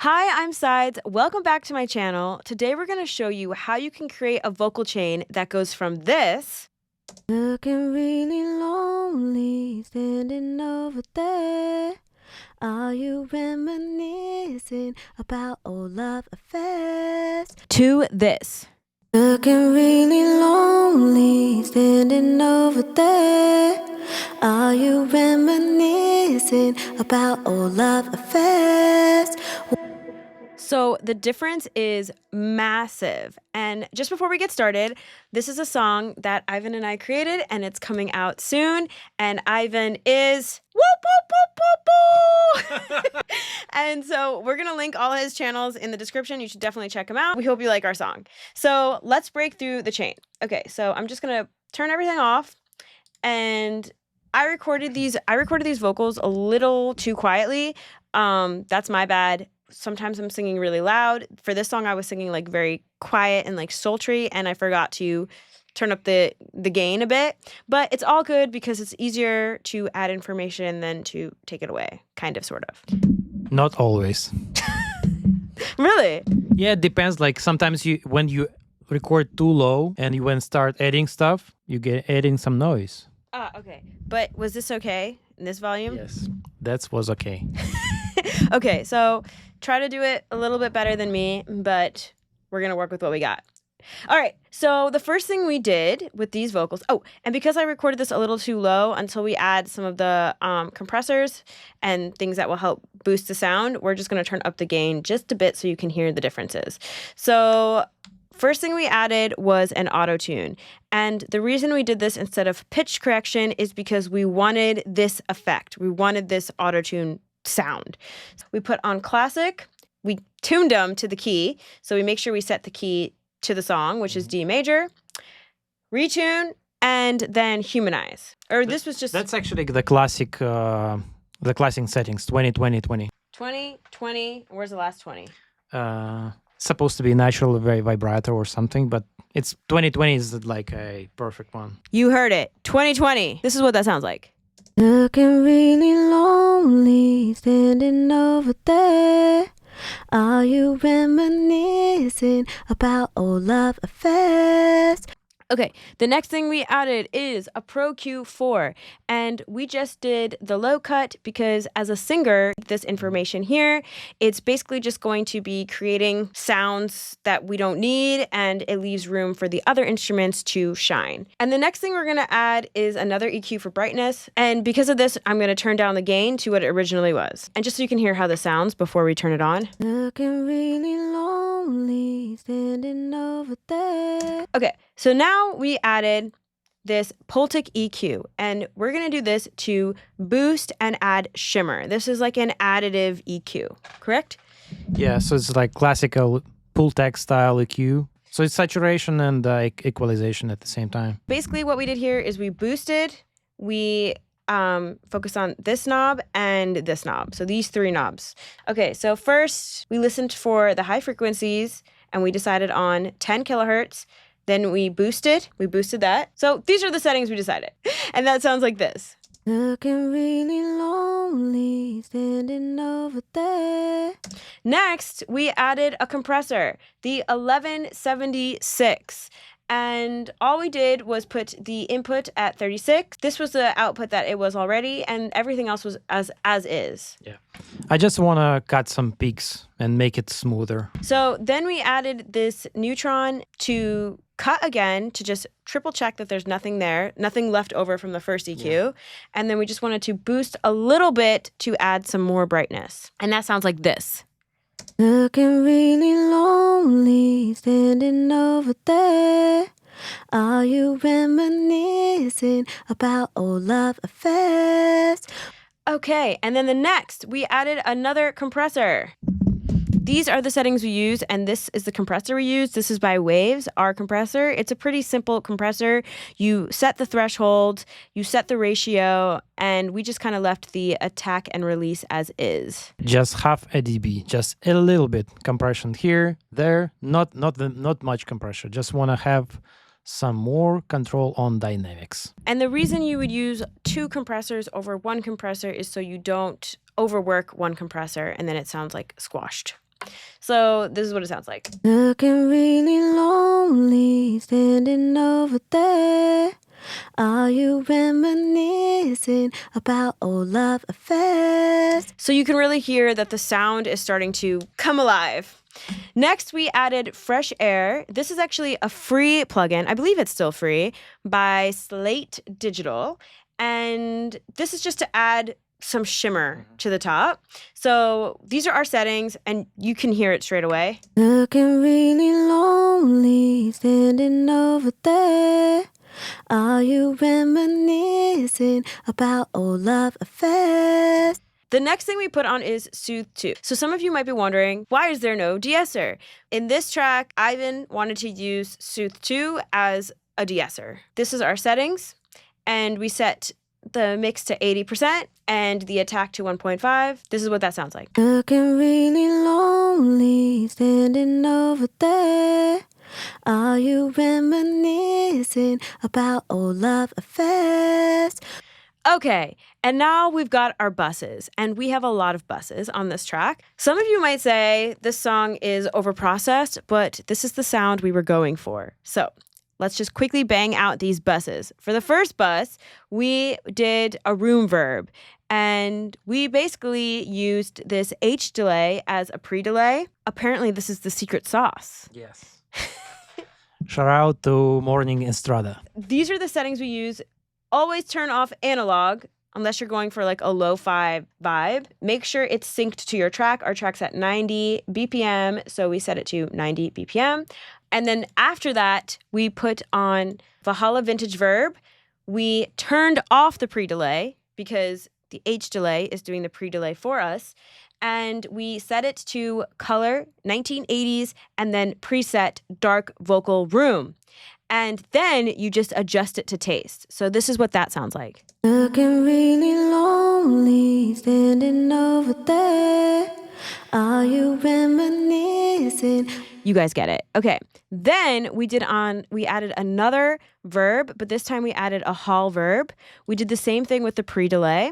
Hi, I'm Sides. Welcome back to my channel. Today we're going to show you how you can create a vocal chain that goes from this. Looking really lonely, standing over there. Are you reminiscing about old love affairs? To this. Looking really lonely, standing over there. Are you reminiscing about old love affairs? So the difference is massive. And just before we get started, this is a song that Ivan and I created, and it's coming out soon. And Ivan is whoop, whoop, whoop, whoop, whoop. And so we're going to link all his channels in the description. You should definitely check him out. We hope you like our song. So let's break through the chain. Okay, so I'm just going to turn everything off. And I recorded these vocals a little too quietly. That's my bad. Sometimes I'm singing really loud. For this song, I was singing like very quiet and like sultry, and I forgot to turn up the gain a bit. But it's all good because it's easier to add information than to take it away, kind of, sort of. Not always. Really? Yeah, it depends. Like sometimes when you record too low and you when start adding stuff, you get adding some noise. Ah, okay. But was this okay in this volume? Yes, that was okay. Okay, so try to do it a little bit better than me, but we're going to work with what we got. All right, so the first thing we did with these vocals, and because I recorded this a little too low until we add some of the compressors and things that will help boost the sound, we're just going to turn up the gain just a bit so you can hear the differences. So first thing we added was an auto-tune. And the reason we did this instead of pitch correction is because we wanted this effect. We wanted this auto-tune sound. We put on classic, we tuned them to the key, so we make sure we set the key to the song, which is D major, retune, and then humanize. Or this was just... That's actually the classic settings, 20, 20, 20. 20, 20, where's the last 20? Supposed to be natural, very vibrato or something, but it's 2020 is like a perfect one. You heard it, 2020. This is what that sounds like. Looking really lonely, standing over there. Are you reminiscing about old love affairs? Okay, the next thing we added is a Pro Q4, and we just did the low cut because as a singer, this information here, it's basically just going to be creating sounds that we don't need, and it leaves room for the other instruments to shine. And the next thing we're going to add is another EQ for brightness, and because of this, I'm going to turn down the gain to what it originally was. And just so you can hear how this sounds before we turn it on. Looking really lonely, standing over there. Okay, so now we added this Pultec EQ, and we're going to do this to boost and add shimmer. This is like an additive EQ, correct? Yeah, so it's like classical Pultec style EQ. So it's saturation and equalization at the same time. Basically what we did here is we boosted, we focused on this knob and this knob. So these three knobs. Okay, so first we listened for the high frequencies and we decided on 10 kilohertz. Then we boosted that. So these are the settings we decided. And that sounds like this. Looking really lonely, standing over there. Next, we added a compressor, the 1176. And all we did was put the input at 36. This was the output that it was already, and everything else was as is. Yeah. I just want to cut some peaks and make it smoother. So then we added this neutron to cut again to just triple check that there's nothing there, nothing left over from the first EQ. Yeah. And then we just wanted to boost a little bit to add some more brightness. And that sounds like this. Looking really lonely, standing over there. Are you reminiscing about old love affairs? Okay, and then the next, we added another compressor. These are the settings we use, and this is the compressor we use. This is by Waves, our compressor. It's a pretty simple compressor. You set the threshold, you set the ratio, and we just kind of left the attack and release as is. Just half a dB, just a little bit compression here, there, not much compression. Just want to have some more control on dynamics. And the reason you would use two compressors over one compressor is so you don't overwork one compressor and then it sounds like squashed. So this is what it sounds like. Looking really lonely, standing over there. Are you reminiscing about old love affairs? So you can really hear that the sound is starting to come alive. Next, we added Fresh Air. This is actually a free plugin. I believe it's still free by Slate Digital. And this is just to add some shimmer to the top. So these are our settings, and you can hear it straight away. Looking really lonely, standing over there. Are you reminiscing about old love affairs? The next thing we put on is Soothe 2. So some of you might be wondering, why is there no de-esser? In this track, Ivan wanted to use Soothe 2 as a de-esser. This is our settings, and we set the mix to 80% and the attack to 1.5. This is what that sounds like. Looking really lonely, standing over there. Are you reminiscing about old love affairs? Okay, and now we've got our buses, and we have a lot of buses on this track. Some of you might say this song is overprocessed, but this is the sound we were going for. So let's just quickly bang out these buses. For the first bus, we did a room verb, and we basically used this H delay as a pre-delay. Apparently, this is the secret sauce. Yes. Shout out to Morning Estrada. These are the settings we use. Always turn off analog unless you're going for like a lo-fi vibe. Make sure it's synced to your track. Our track's at 90 BPM, so we set it to 90 BPM. And then after that, we put on Valhalla Vintage Verb. We turned off the pre-delay because the H delay is doing the pre-delay for us. And we set it to color 1980s and then preset dark vocal room. And then you just adjust it to taste. So this is what that sounds like. Looking really lonely, standing over there. Are you reminiscing? You guys get it. Okay. Then we added another verb, but this time we added a hall verb. We did the same thing with the pre-delay.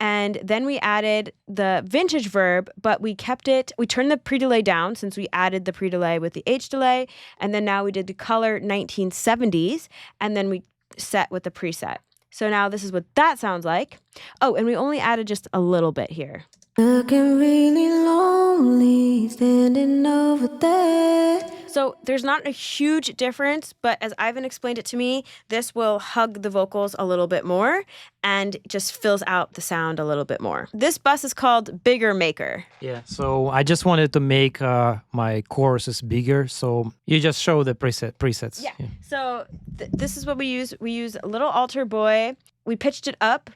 And then we added the vintage verb, but we turned the pre-delay down since we added the pre-delay with the H delay. And then now we did the color 1970s, and then we set with the preset. So now this is what that sounds like. Oh, and we only added just a little bit here. Looking really lonely, standing over there. So there's not a huge difference, but as Ivan explained it to me, this will hug the vocals a little bit more and just fills out the sound a little bit more. This bus is called Bigger Maker. Yeah, so I just wanted to make my choruses bigger, so you just show the presets. Yeah. So this is what we use. We use a little altar boy. We pitched it up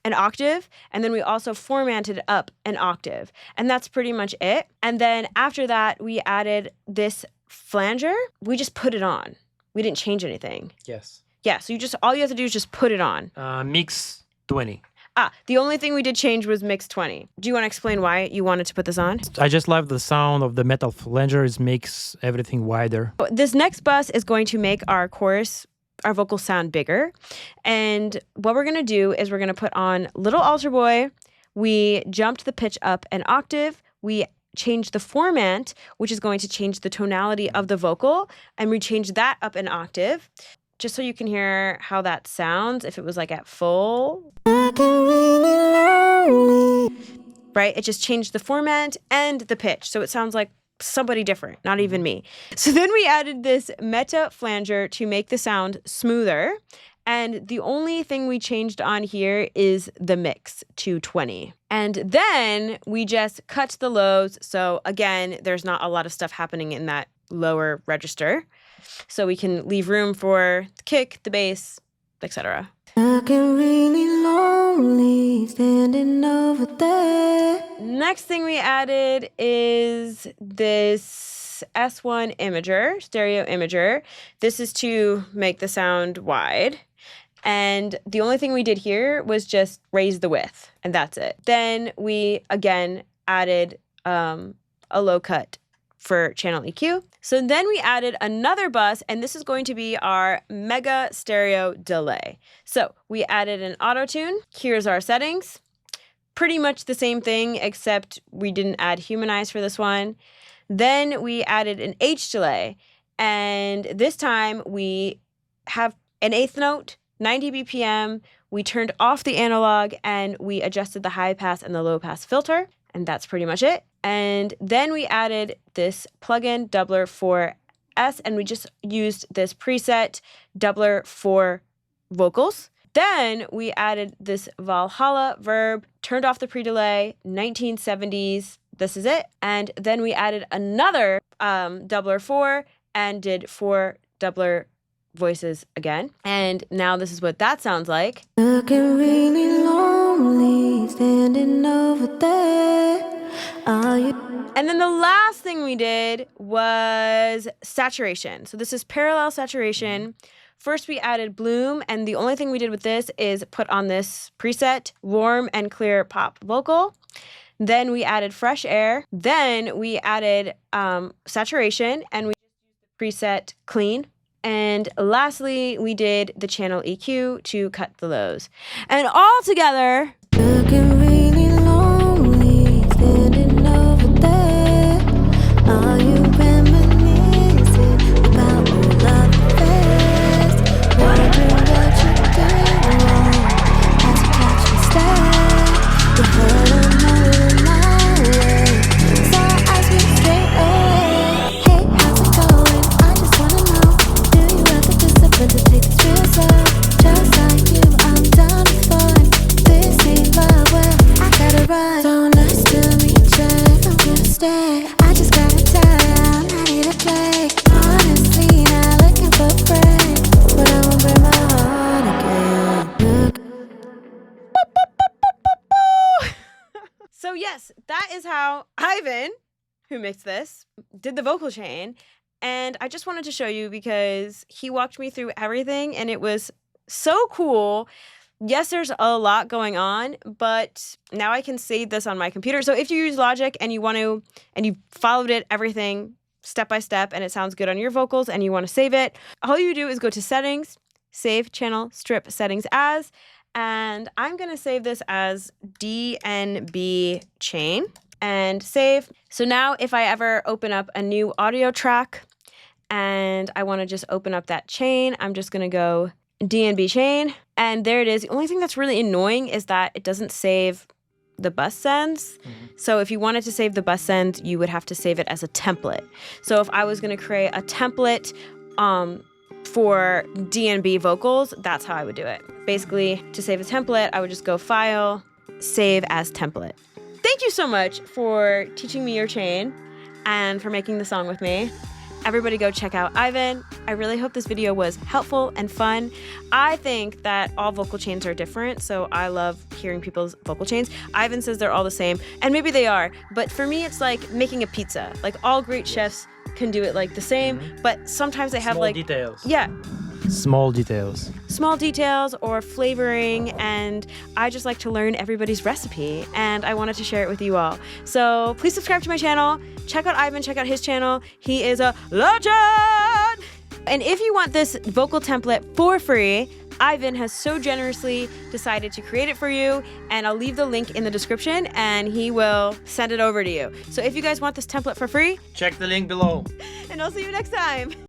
an octave, and then we also formatted it up an octave. And that's pretty much it. And then after that, we added this flanger. We just put it on. We didn't change anything. Yes. Yeah, so all you have to do is just put it on. Mix 20. The only thing we did change was mix 20. Do you want to explain why you wanted to put this on? I just love the sound of the metal flanger. It makes everything wider. This next bus is going to make our vocal sound bigger. And what we're going to do is we're going to put on Little Altar Boy. We jumped the pitch up an octave. We changed the format, which is going to change the tonality of the vocal. And we changed that up an octave, just so you can hear how that sounds if it was like at full. Right? It just changed the format and the pitch. So it sounds like somebody different, not even me. So then we added this meta flanger to make the sound smoother. And the only thing we changed on here is the mix to 20. And then we just cut the lows. So again, there's not a lot of stuff happening in that lower register. So we can leave room for the kick, the bass, etc. Looking really lonely, standing over there. Next thing we added is this S1 imager, stereo imager. This is to make the sound wide. And the only thing we did here was just raise the width, and that's it. Then we, again, added a low cut for channel EQ. So then we added another bus, and this is going to be our mega stereo delay. So we added an auto tune. Here's our settings. pretty much the same thing, except we didn't add humanize for this one. Then we added an H delay, and this time we have an eighth note, 90 BPM. We turned off the analog and we adjusted the high pass and the low pass filter, and that's pretty much it. And then we added this plugin doubler for S, and we just used this preset doubler for vocals. Then we added this Valhalla verb, turned off the pre-delay, 1970s. This is it. And then we added another doubler 4 and did 4 doubler voices again. And now this is what that sounds like. Looking really lonely, standing over there. Are you? And then the last thing we did was saturation. So this is parallel saturation. First, we added bloom, and the only thing we did with this is put on this preset, warm and clear pop vocal. Then we added fresh air. Then we added saturation, and we used the preset clean. And lastly, we did the channel EQ to cut the lows. And all together, Looking really lonely, standing over there. Are you reminiscing about old love affairs? Wondering what you did wrong as you catch me stare. You heard another my way, so I ask you straight away. Hey, how's it going? I just wanna know, do you have the discipline to take this real slow? Just like you, I'm down to fun. This ain't love, well, I gotta run. So nice to meet ya, I'm gonna stay. I just gotta tell ya, I'm ready to play. Honestly, not looking for friends, but I won't break my heart again. Look. so yes, that is how Ivan, who mixed this, did the vocal chain. And I just wanted to show you because he walked me through everything and it was so cool. Yes, there's a lot going on, but now I can save this on my computer. So if you use Logic and you want to, and you followed it, everything step by step, and it sounds good on your vocals and you want to save it, all you do is go to settings, save channel, strip settings as, and I'm going to save this as DnB chain and save. So now if I ever open up a new audio track and I want to just open up that chain, I'm just going to go DnB chain, and there it is. The only thing that's really annoying is that it doesn't save the bus sends. So if you wanted to save the bus sends, you would have to save it as a template. So if I was going to create a template for DnB vocals, that's how I would do it. Basically, to save a template, I would just go File, Save as Template. Thank you so much for teaching me your chain and for making the song with me. Everybody go check out Ivan. I really hope this video was helpful and fun. I think that all vocal chains are different, so I love hearing people's vocal chains. Ivan says they're all the same, and maybe they are, but for me it's like making a pizza. Like all great chefs can do it like the same, but sometimes they have Small like details. Yeah. Small details. Small details or flavoring, and I just like to learn everybody's recipe, and I wanted to share it with you all. So please subscribe to my channel, check out Ivan, check out his channel. He is a legend! And if you want this vocal template for free, Ivan has so generously decided to create it for you, and I'll leave the link in the description and he will send it over to you. So if you guys want this template for free, Check the link below. and I'll see you next time.